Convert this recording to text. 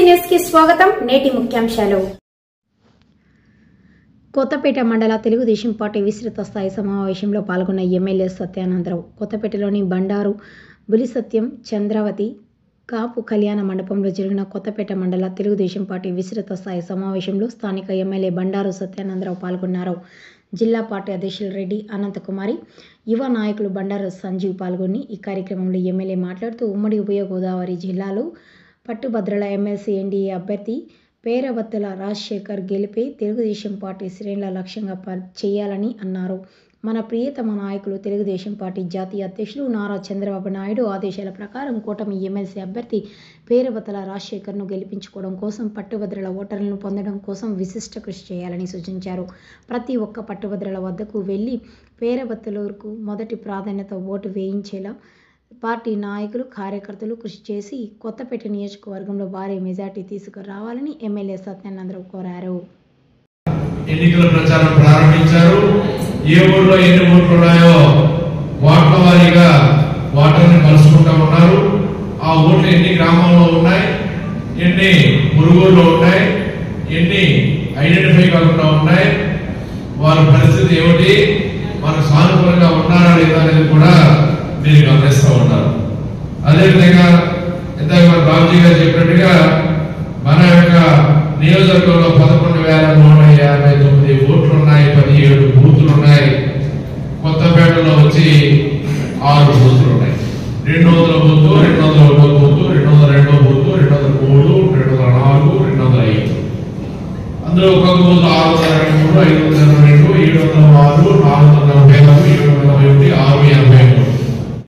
News కి స్వాగతం. నేటి ముఖ్యాంశాలు. కొత్తపేట మండల తెలుగుదేశం పార్టీ విస్తృత స్థాయి సమావేశంలో పాల్గొన్న ఎమ్మెల్యే సత్యానందరావు కొత్తపేటలోని బండారు బులిసత్యం చంద్రావతి కాపు కళ్యాణ మండపంలో జరిగిన కొత్తపేట మండల తెలుగుదేశం పార్టీ విస్తృత స్థాయి సమావేశంలో స్థానిక ఎమ్మెల్యే బండారు సత్యానందరావు పాల్గొన్నారు. జిల్లా పార్టీ అధ్యక్షులు రెడ్డి అనంతకుమారి, యువ నాయకులు బండారు సంజీవ్ పాల్గొని ఈ కార్యక్రమంలో ఎమ్మెల్యే మాట్లాడుతూ ఉమ్మడి ఉభయ గోదావరి జిల్లాలో పట్టుభద్రుల ఎమ్మెల్సీ ఎన్డీఏ అభ్యర్థి పేరవత్తుల రాజశేఖర్ గెలిపే తెలుగుదేశం పార్టీ శ్రేణుల లక్ష్యంగా చేయాలని అన్నారు. మన ప్రియతమ నాయకులు తెలుగుదేశం పార్టీ జాతీయ అధ్యక్షులు నారా చంద్రబాబు నాయుడు ఆదేశాల ప్రకారం కూటమి ఎమ్మెల్సీ అభ్యర్థి పేరవత్తుల రాజశేఖర్ను గెలిపించుకోవడం కోసం పట్టుభద్రుల ఓటర్లను పొందడం కోసం విశిష్ట కృషి చేయాలని సూచించారు. ప్రతి ఒక్క పట్టుభద్రుల వద్దకు వెళ్లి పేరవత్తులకు మొదటి ప్రాధాన్యత ఓటు వేయించేలా పార్టీ నాయకులు కార్యకర్తలు కృషి చేసి కొత్తపేట నియోజకవర్గంలో భారీ మెజార్టీ తీసుకురావాలని ఎమ్మెల్యే సత్యానందరావు కోరారు. ఎన్నికల ప్రచారం ప్రారంభించారు. ఏ ఊర్లో ఎన్ని ఓట్లు ఉన్నాయో వార్డుల వారీగా వాటర్ని కలుసుకుంటూ ఉన్నారు. ఆ ఓట్లు ఎన్ని గ్రామాల్లో ఉన్నాయి, ఎన్ని మురుగుల్లో ఉన్నాయి, ఎన్ని ఐడెంటిఫై కాకుండా ఉన్నాయి, వారి పరిస్థితి ఏమిటి, మనకు సానుకూలంగా ఉన్నారా లేదా అనేది కూడా మీరు గమనిస్తూ ఉన్నారు. అదేవిధంగా ఇందాక మన బాబుజీ గారు చెప్పినట్టుగా మన యొక్క నియోజకవర్గంలో 11,159 ఓట్లు ఉన్నాయి, 17 బూతులు ఉన్నాయి. కొత్తపేటలో వచ్చి 6 బూతులు ఉన్నాయి. 200 బూతు, 201 బూతు, 202 బూతు, 203, 204, 205. అందులో ఒక్కొక్క బూతు 623,